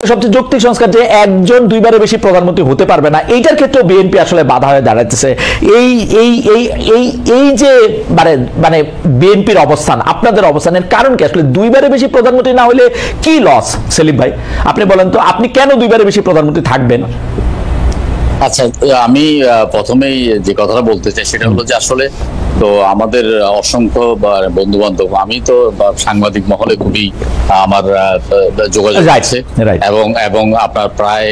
সবচেয়ে যৌক্তিক সংস্কার যে একজন দুইবারের বেশি প্রধানমন্ত্রী হতে পারবে না, এইটার ক্ষেত্রে বিএনপি আসলে বাধা হয়ে দাঁড়াতেছে। এই এই এই এই এই যে মানে মানে বিএনপির অবস্থান, আপনাদের অবস্থানের কারণ কি? আসলে দুইবারের বেশি প্রধানমন্ত্রী না হলে কি লস? সেলিম ভাই আপনি বলেন তো, আপনি কেন দুইবারের বেশি প্রধানমন্ত্রী থাকবেন? আচ্ছা, আমি প্রথমেই যে কথাটা বলতে চাই সেটা হলো যে আসলে তো আমাদের অসংখ্য বন্ধু বান্ধব, আমি তো সাংবাদিক মহলে খুবই আমার যোগাযোগ আছে এবং আপনার প্রায়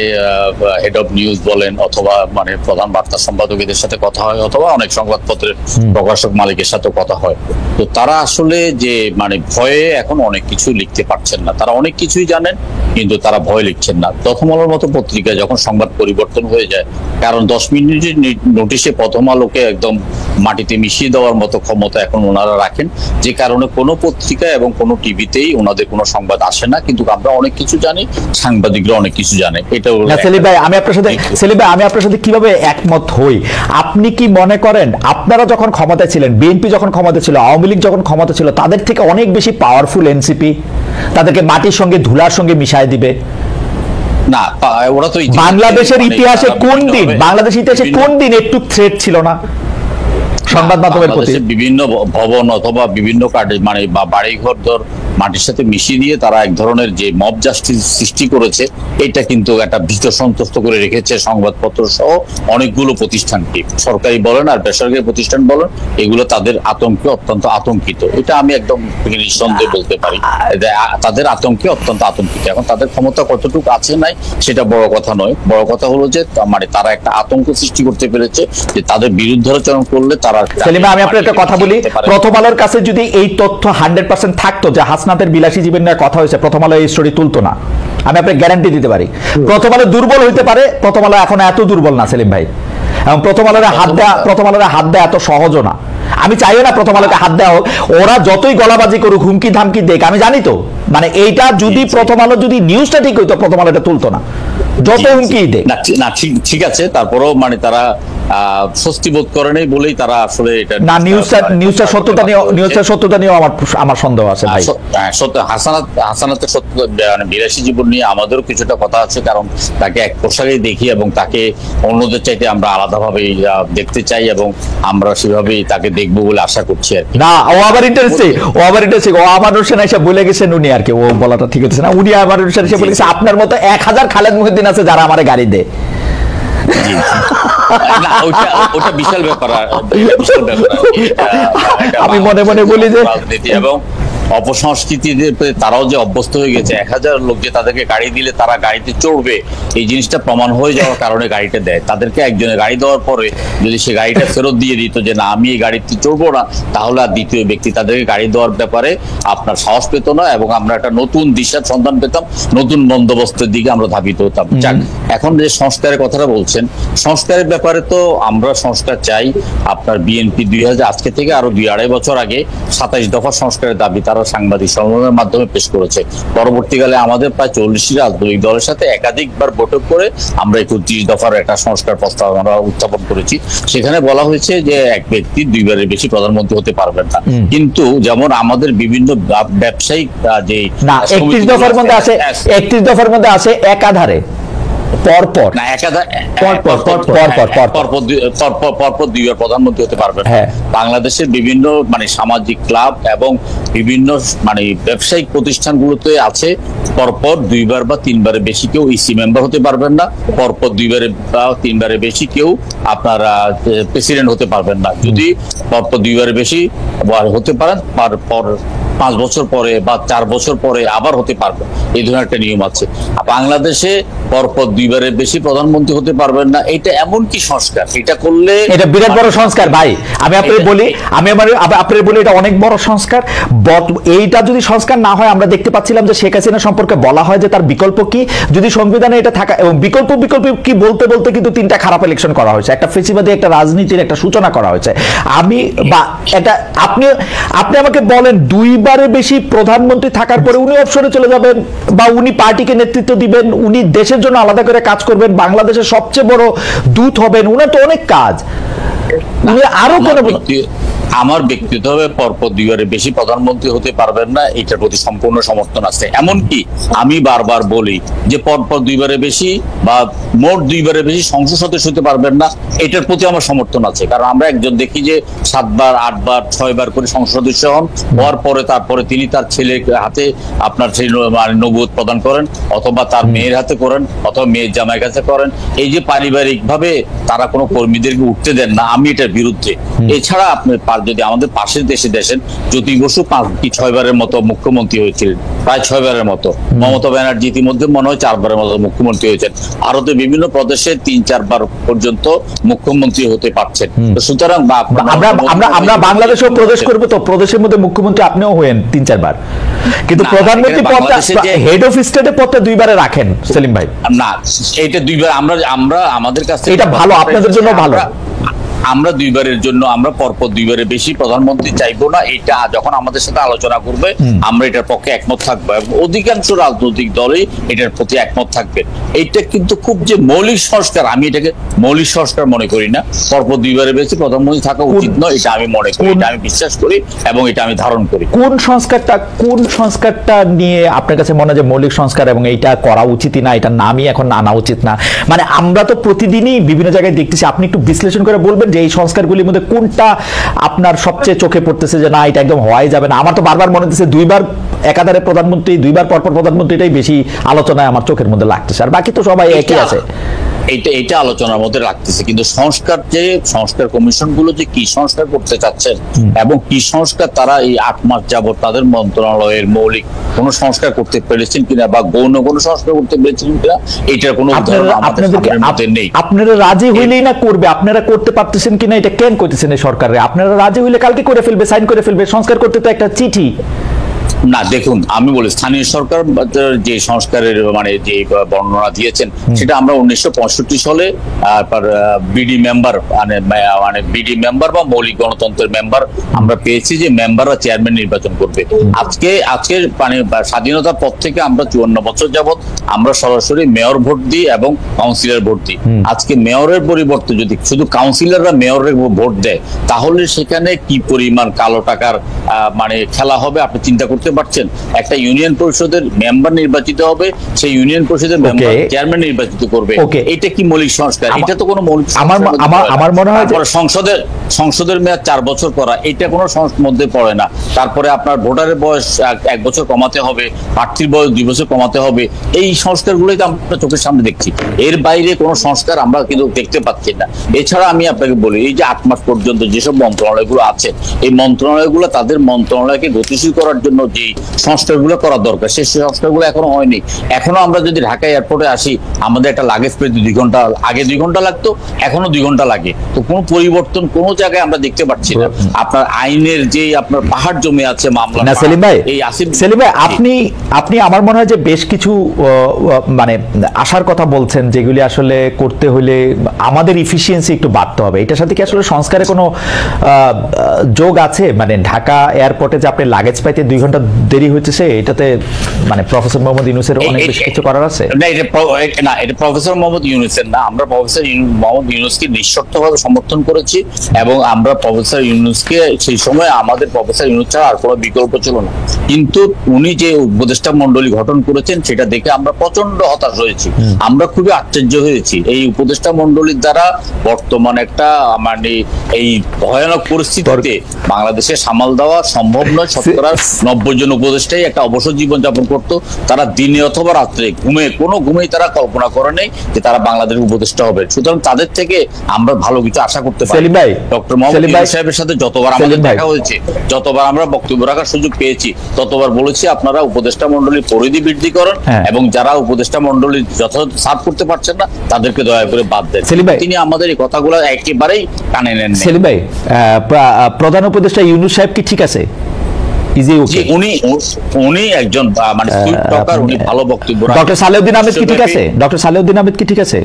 হেড অফ নিউজ বলেন অথবা মানে প্রধান বার্তা সম্পাদকদের সাথে কথা হয় অথবা অনেক সংবাদপত্রের প্রকাশক মালিকের সাথে কথা হয়। তো তারা আসলে যে মানে ভয়ে এখন অনেক কিছু লিখতে পারছেন না, তারা অনেক কিছুই জানেন কিন্তু তারা ভয় লিখছেন না। প্রথম আলোর মতো পত্রিকায় যখন সংবাদ পরিবর্তন হয়ে যায়, কারণ 10 মিনিটের নোটিশে প্রথম আলোকে একদম মাটিতে মিশিয়ে দেওয়ার মতো ক্ষমতা এখন ওনারা রাখেন, যে কারণে কোনো পত্রিকা এবং কোনো টিভিতেই ওনাদের কোনো সংবাদ আসে না। কিন্তু আমরা অনেক কিছু জানি, সাংবাদিকরা অনেক কিছু জানে। এটা সেলিম ভাই আমি আপনার সাথে কিভাবে একমত হই? আপনি কি মনে করেন আপনারা যখন ক্ষমতায় ছিলেন, বিএনপি যখন ক্ষমতা ছিল, আওয়ামী লীগ যখন ক্ষমতা ছিল, তাদের থেকে অনেক বেশি পাওয়ারফুল এনসিপি তাদেরকে মাটির সঙ্গে ধুলার সঙ্গে মিশায় দিবে? না, ওরা তো বাংলাদেশের ইতিহাসে কোন দিন, বাংলাদেশের ইতিহাসে কোন দিন একটু থ্রেট ছিল না সংবাদ মাধ্যমের প্রতি? বিভিন্ন ভবন অথবা বিভিন্ন মানে বাড়িঘর ধর মাটির সাথে মিশিয়ে দিয়ে তারা এক ধরনের যে মব জাস্টিস সৃষ্টি করেছে, এটা কিন্তু একটা ভীত সন্ত্রস্ত করে রেখেছে সংবাদপত্র সহ অনেকগুলো প্রতিষ্ঠানকে, সরকারি বলেন আর বেসরকারি প্রতিষ্ঠান বলেন, এগুলো তাদের আতঙ্কে অত্যন্ত আতঙ্কিত। এটা আমি একদম নিঃসন্দেহে বলতে পারি, তাদের আতঙ্কে অত্যন্ত আতঙ্কিত। এখন তাদের ক্ষমতা কতটুকু আছে নাই সেটা বড় কথা নয়, বড় কথা হলো যে মানে তারা একটা আতঙ্ক সৃষ্টি করতে পেরেছে যে তাদের বিরুদ্ধাচরণ করলে তারা। সেলিমা আমি আপনার একটা কথা বলি, প্রথম আলোর কাছে যদি এই তথ্য 100% থাকতো যে হাসনাতের বিলাসী জীবন নিয়ে কথা হয়েছে, প্রথম আলো এই স্টোরি তুলতো না, আমি আপনাকে গ্যারান্টি দিতে পারি। প্রথম আলো দুর্বল হইতে পারে, প্রথম আলো এখন এত দুর্বল না সেলিম ভাই, এবং প্রথম আলোর হাত দেয়া এত সহজও না। আমি চাইও না প্রথম আলোকে হাত দেওয়া হোক, ওরা যতই গলাবাজি করুক, হুমকি ধামকি দেখ, আমি জানি তো মানে এইটা যদি প্রথম আলো যদি নিউজটা ঠিক হইতো, প্রথম আলো এটা তুলতো না, যত হুমকি দেখ না। ঠিক আছে, তারপরও মানে তারা স্বস্তি বোধ করে নাই বলেই তারা আসলে এটা না, নিউজটা সত্যতা নিয়ে আমার সন্দেহ আছে ভাই। হাসানাতের বিলাসী জীবন নিয়ে আমাদেরও কিছুটা কথা আছে, কারণ তাকে এক পোশাকেই দেখি এবং তাকে অন্যদের চাইতে আমরা আলাদাভাবে দেখতে চাই এবং আমরা সেভাবেই তাকে দেখবো বলে আশা করছি আর কি। না, ও আবার ইন্টারেস্টিং ও আমার হোসেন এসে বলে গেছেন উনি আর কি, ও বলাটা ঠিক আছে না, উনি আমার হোসেন এসে বলে গেছে আপনার মতো 1000 খালেদ মুহিউদ্দিন আছে যারা আমার গাড়ি দেয়। ওটা বিশাল ব্যাপার। আমি মনে মনে বলি যে এবং অপসংস্কৃতিতে তারাও যে অভ্যস্ত হয়ে গেছে, 1000 লোক যে তাদেরকে গাড়ি দিলে তারা গাড়িতে চড়বে, এই জিনিসটা প্রমাণ হয়ে যাওয়ার কারণে গাড়িটা দেয়। তাদেরকে একজনের গাড়ি দেওয়ার পরে যদি সে গাড়িটা ফেরত দিয়ে দিত যে না আমি এই গাড়িতে চড়বো না, তাহলে আর দ্বিতীয় ব্যক্তি তাদেরকে গাড়ি দেওয়ার ব্যাপারে আপনার সাহস পেত না এবং আমরা একটা নতুন দিশার সন্ধান পেতাম, নতুন বন্দোবস্তের দিকে আমরা ধাবিত হতাম। যাক, এখন যে সংস্কারের কথাটা বলছেন, সংস্কারের ব্যাপারে তো আমরা সংস্কার চাই। আপনার বিএনপি আজকে থেকে আরো 2-2.5 বছর আগে 27 দফা সংস্কারের দাবি তারা সাংবাদিক সম্মেলনের মাধ্যমে পেশ করেছে। পরবর্তীকালে আমাদের প্রায় 40টি রাজনৈতিক দলের সাথে একাধিকবার বৈঠক করে আমরা 31 দফার একটা সংস্কার প্রস্তাব আমরা উত্থাপন করেছি। সেখানে বলা হয়েছে যে এক ব্যক্তি 2বারের বেশি প্রধানমন্ত্রী হতে পারবেন না, কিন্তু যেমন আমাদের বিভিন্ন ব্যবসায়িক যে 31 দফার মধ্যে আসে একাধারে পরপর প্রধানমন্ত্রী হতে পারবেন। বাংলাদেশের বিভিন্ন মানে সামাজিক ক্লাব এবং বিভিন্ন মানে ব্যবসায়িক প্রতিষ্ঠানগুলোতে আছে পরপর 2বার বা 3বারের বেশি কেউ ইসি মেম্বার হতে পারবেন না, পরপর 2বারের বা 3বারের বেশি কেউ আপনার প্রেসিডেন্ট হতে পারবেন না। যদি পরপর 2বারের বেশি হতে পারেন, পর 5 বছর পরে বা 4 বছর পরে আবার হতে পারবে, এই ধরনের একটা নিয়ম আছে। বাংলাদেশে পরপর 2বারের বেশি প্রধানমন্ত্রী হতে পারবেন না, এটা এমন কি সংস্কার? এটা করলে এটা বিরাট বড় সংস্কার ভাই। আমি আপনাকে বলি এটা অনেক বড় সংস্কার। এইটা যদি সংস্কার না হয়, আমরা দেখতে পাচ্ছিলাম যে শেখ হাসিনা সম্পর্কে বলা হয় যে তার বিকল্প কি, যদি সংবিধানে এটা থাকা, এবং বিকল্প কি বলতে বলতে কিন্তু 3টা খারাপ ইলেকশন করা হয়েছে, একটা ফেসিবাদী একটা রাজনীতির একটা সূচনা করা হয়েছে। আপনি আমাকে বলেন 2বারের বেশি প্রধানমন্ত্রী থাকার পরে উনি অবসরে চলে যাবেন বা উনি পার্টিকে নেতৃত্ব দিবেন, উনি দেশের জন্য আলাদা করে কাজ করবেন, বাংলাদেশের সবচেয়ে বড় দূত হবেন, উনার তো অনেক কাজ, উনি আরো কোনো আমার ব্যক্তিগতভাবে পরপর দুইবারের বেশি প্রধানমন্ত্রী হতে পারবেন না, এটার প্রতি সম্পূর্ণ সমর্থন আছে। এমনকি আমি বারবার বলি যে পরপর দুইবারের বেশি বা মোট দুইবারের বেশি সংসদ সদস্য হতে পারবেন না, এটার প্রতি আমার সমর্থন আছে। কারণ আমরা একজন দেখি যে 7 বার 8 বার 6 বার করে সংসদ সদস্য হন, হওয়ার পরে তারপরে তিনি তার ছেলের হাতে আপনার সেই নবুয়ত প্রদান করেন, অথবা তার মেয়ের হাতে করেন, অথবা মেয়ের জামাইয়ের কাছে করেন। এই যে পারিবারিক ভাবে তারা কোনো কর্মীদেরকে উঠতে দেন না, আমি এটার বিরুদ্ধে। এছাড়া আপনি যদি আমাদের পাশের দেশে দেখেন, জ্যোতি বসু 5 কি 6 বারের মতো মুখ্যমন্ত্রী হয়েছিলেন, প্রায় 6 বারের মতো। মমতা ব্যানার্জি ইতিমধ্যে মনে হয় 4 বারের মতো মুখ্যমন্ত্রী হয়েছেন। ভারতের বিভিন্ন প্রদেশে 3-4 বার পর্যন্ত মুখ্যমন্ত্রী হতে পারছেন। সুতরাং আমরা বাংলাদেশেও প্রদেশ করবো, তো প্রদেশের মধ্যে মুখ্যমন্ত্রী আপনিও হয়েন 3-4 বার, কিন্তু প্রধানমন্ত্রী পদটা হেড অফ স্টেটের পদটা 2 বারে রাখেন সেলিম ভাই। না, এটা 2 বার আমরা আমাদের কাছে এটা ভালো, আপনাদের জন্য ভালো। আমরা 2 বারের জন্য আমরা পরপর 2 বারের বেশি প্রধানমন্ত্রী চাইবো না। এটা যখন আমাদের সাথে আলোচনা করবে আমরা এটার পক্ষে একমত থাকবো, এবং অধিকাংশ রাজনৈতিক দলই এটার প্রতি একমত থাকবে। এটা কিন্তু খুব যে মৌলিক সংস্কার, আমি এটাকে মৌলিক সংস্কার মনে করি না। পরপর 2 বারের বেশি প্রধানমন্ত্রী থাকা উচিত নয়, এটা আমি মনে করি, এটা আমি বিশ্বাস করি এবং এটা আমি ধারণ করি। কোন সংস্কারটা নিয়ে আপনার কাছে মনে হয় যে মৌলিক সংস্কার এবং এইটা করা উচিতই না, এটা নামই এখন আনা উচিত না? মানে আমরা তো প্রতিদিনই বিভিন্ন জায়গায় দেখতেছি, আপনি একটু বিশ্লেষণ করে বলবেন যে এই সংস্কারগুলির মধ্যে কোনটা আপনার সবচেয়ে চোখে পড়তেছে যে না এটা একদম হওয়াই যাবে না? আমার তো বারবার মনে হচ্ছে 2 বার একাধারে প্রধানমন্ত্রী, 2 বার পরপর প্রধানমন্ত্রী, এটাই বেশি আলোচনায় আমার চোখের মধ্যে লাগতেছে, আর বাকি তো সবাই একই আছে। এটা আলোচনার মধ্যে রাখতেছে, কিন্তু সংস্কার কমিশন গুলো যে কি সংস্কার করতে চাচ্ছেন এবং কি সংস্কার তারা এই 8 মাস যাবত তাদের মন্ত্রণালয়ের মৌলিক কোন সংস্কার করতে পেরেছেন কিনা বা গৌণ কোন সংস্কার করতে পেরেছেন কিনা, এটার কোনো উদাহরণ আমাদের মধ্যে নেই। আপনারা রাজি হইলেই না করবে, আপনারা করতে পারতেছেন কিনা এটা কেন করতেছেন এই সরকারে? আপনারা রাজি হইলে কালকে করে ফেলবে, সাইন করে ফেলবে। সংস্কার করতে তো একটা চিঠি না। দেখুন, আমি বলি স্থানীয় সরকার যে সংস্কারের মানে যে বর্ণনা দিয়েছেন সেটা আমরা 1965 সালে বিডি মেম্বার মানে বিডি মেম্বার বা মৌলিক গণতন্ত্রের মেম্বার আমরা পেয়েছি, যে মেম্বাররা চেয়ারম্যান নির্বাচন করবে। আজকের মানে স্বাধীনতার পর থেকে আমরা 54 বছর যাবত আমরা সরাসরি মেয়র ভোট দিই এবং কাউন্সিলর ভোট দিই। আজকে মেয়রের পরিবর্তে যদি শুধু কাউন্সিলররা মেয়রের ভোট দেয়, তাহলে সেখানে কি পরিমাণ কালো টাকার মানে খেলা হবে আপনি চিন্তা করতে পারছেন? একটা ইউনিয়ন পরিষদের মেম্বার নির্বাচিত হবে, সেই ইউনিয়ন পরিষদের মেম্বার চেয়ারম্যান নির্বাচিত করবে। এটা কি মৌলিক সংস্কার? এটা তো কোনো মৌলিক আমার মনে হয় সংসদের মেয়াদ 4 বছর করা, এটা কোনো মধ্যে পড়ে না। তারপরে আপনার ভোটারের বয়স 1 বছর কমাতে হবে, প্রার্থীর বয়স 2 বছর কমাতে হবে। এই সংস্কারগুলোই তো আমরা চোখের সামনে দেখছি, এর বাইরে কোনো সংস্কার আমরা কিন্তু দেখতে পাচ্ছি না। এছাড়া আমি আপনাকে বলি, এই যে 8 মাস পর্যন্ত যেসব মন্ত্রণালয়গুলো আছে, এই মন্ত্রণালয়গুলো তাদের মন্ত্রণালয়কে গতিশীল করার জন্য যে সংস্কারগুলো করা দরকার, সেই সংস্কারগুলো এখনো হয়নি। এখনো আমরা যদি ঢাকা এয়ারপোর্টে আসি, আমাদের একটা লাগেজ পেতে 2 ঘন্টা, আগে 2 ঘন্টা লাগতো, এখনো 2 ঘন্টা লাগে। তো কোনো পরিবর্তন কোনো জায়গায় আমরা দেখতে পাচ্ছি না। আপনার আইনের যে আপনার পাহাড় জমে আছে মামলা। না সেলিম ভাই, আপনি আমার মনে হয় যে বেশ কিছু মানে আশার কথা বলছেন, যেগুলি আসলে করতে হলে আমাদের ইফিসিয়েন্সি একটু বাড়তে হবে। এটার সাথে কি আসলে সংস্কারে কোনো যোগ আছে? মানে ঢাকা এয়ারপোর্টে যে আপনি লাগেজ পাইতে 2 ঘন্টা দেরি হচ্ছে, এটাতে মানে প্রফেসর মোহাম্মদ ইউনূসের অনেক বেশি কিছু করার আছে? না, এটা প্রফেসর মোহাম্মদ ইউনূসের না। আমরা প্রফেসর মোহাম্মদ ইউনূসকে নিঃশর্তভাবে সমর্থন করেছি, এবং আমরা প্রফেসর ইউনূসকে সেই সময় আমাদের প্রফেসর ইউনূস ছাড়া আর কোনো বিকল্প ছিল না। কিন্তু উনি যে উপদেষ্টা মন্ডলী গঠন করেছেন সেটা দেখে আমরা প্রচন্ড হতাশ হয়েছি, আমরা খুবই আশ্চর্য হয়েছি। এই উপদেষ্টা মন্ডলীর দ্বারা বর্তমান একটা মানে এই ভয়ানক পরিস্থিতিতে বাংলাদেশে সামাল দেওয়া সম্ভব নয়। শতকরা 90 জন উপদেষ্টাই একটা অবসর জীবন যাপন করতো। তারা দিনে অথবা রাত্রে ঘুমেই তারা কল্পনা করে নেই যে তারা বাংলাদেশের উপদেষ্টা হবে। সুতরাং তাদের থেকে আমরা ভালো কিছু আশা করতে পারি। ডক্টর মোহাম্মদ ইউনূস সাহেবের সাথে যতবার আমাদের দেখা হয়েছে, যতবার আমরা বক্তব্য রাখার সুযোগ পেয়েছি, ততবার বলেছি আপনারা উপদেষ্টা মন্ডলীর পরিধি বৃদ্ধি করেন, এবং যারা উপদেষ্টা মন্ডলী যথাযথ সার্ভ করতে পারছেন না তাদেরকে দয়া করে বাদ দেন। তিনি আমাদের এই কথাগুলো একেবারেই কানে নেন। সেলিম ভাই, প্রধান উপদেষ্টা ইউনূস সাহেব কি ঠিক আছে? উনি একজন মানে সুইট টকার, উনি ভালো বক্তব্য। ডক্টর সালেউদ্দিন আহমেদ কি ঠিক আছে? ডক্টর সালেউদ্দিন আহমেদ কি ঠিক আছে?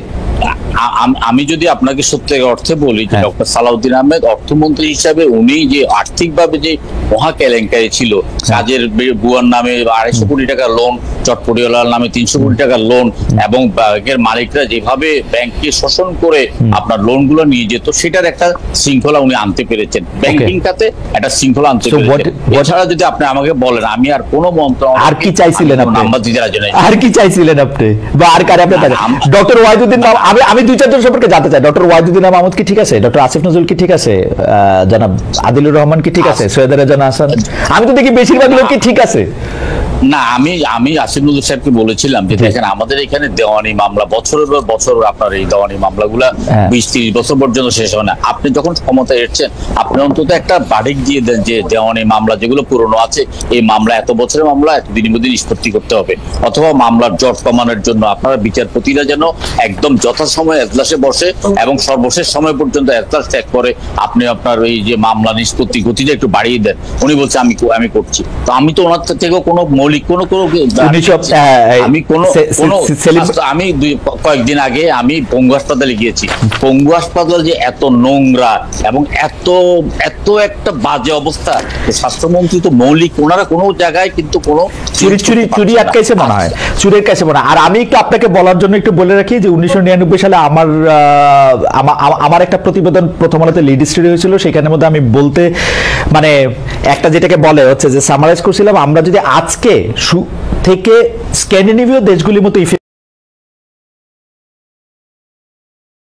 আমি যদি আপনাকে সত্যি অর্থে বলি যে ডক্টর সালাউদ্দিন আহমেদ অর্থমন্ত্রী হিসাবে উনি যে আর্থিকভাবে যে মহা কেলেঙ্কারি ছিল, কাজের বুয়ার নামে 250 কোটি টাকা লোন, চটপটিওয়ালার নামে 300 কোটি টাকা লোন, এবং ব্যাংকের মালিকরা যেভাবে ব্যাংককে শোষণ করে আপনার লোনগুলো নিয়ে যেত, সেটার একটা শৃঙ্খলা উনি আনতে পেরেছেন, ব্যাংকিং খাতে একটা শৃঙ্খলা আনতে পেরেছেন। এছাড়া যদি আপনি আমাকে বলেন আমি আর কোন মন্ত্রণালয় আর কি চাইছিলেন আপনি, নাম্বার দিতে রাজি নই, আর কি চাইছিলেন আপনি বা আর কারে আপনি ডক্টর ওয়াহিদুদ্দিন আমি 2-4 জন সম্পর্কে জানতে চাই। ডক্টর ওয়াহিদুদ্দিন মাহমুদ কি ঠিক আছে? ডক্টর আসিফ নজরুল কি ঠিক আছে? জনাব আদিলুর রহমান কি ঠিক আছে? সৈয়দ রেজানা হাসান, আমি তো দেখি বেশিরভাগ লোক কি ঠিক আছে। না, আমি আসিফ নজরুল সাহেবকে বলেছিলাম যে দেখেন আমাদের এখানে দেওয়ানি মামলা বছরের পর বছর, আপনার এই দেওয়ানি মামলাগুলা 20-30 বছর পর্যন্ত শেষ হয় না। আপনি যখন ক্ষমতায় এসেছেন আপনি অন্তত একটা বাড়ি দিয়ে দেন যে দেওয়ানি মামলা যেগুলো পুরনো আছে, এই মামলা এত বছরের মামলা এতদিনের মধ্যে নিষ্পত্তি করতে হবে, অথবা মামলার জট কমানোর জন্য আপনারা বিচারপতিরা যেন একদম যথাসময়ে এজলাসে বসে এবং সর্বশেষ সময় পর্যন্ত এজলাস ত্যাগ করে আপনি আপনার এই যে মামলা নিষ্পত্তি গতিটা একটু বাড়িয়ে দেন। উনি বলছে আমি করছি, তো আমি তো ওনার থেকেও কোনো আমি কয়েকদিন আগে আমি পঙ্গু হাসপাতালে গিয়েছি। পঙ্গু হাসপাতাল যে এত নোংরা এবং এত এত একটা বাজে অবস্থা, স্বাস্থ্যমন্ত্রী তো মৌলিক, ওনারা কোনো জায়গায় কিন্তু কোনো চুরি আটকাইছে মনে হয়, চুরির কাছে মনে হয়। আর আমি একটু আপনাকে বলার জন্য একটু বলে রাখি যে 1999 সালে আমার একটা প্রতিবেদন প্রথম আলোতে লিড স্টোরি হয়েছিল, সেখানের মধ্যে আমি বলতে মানে একটা যেটাকে বলে হচ্ছে যে সামারাইজ করছিলাম, আমরা যদি আজকে থেকে স্ক্যান্ডিনেভীয় দেশগুলির মতো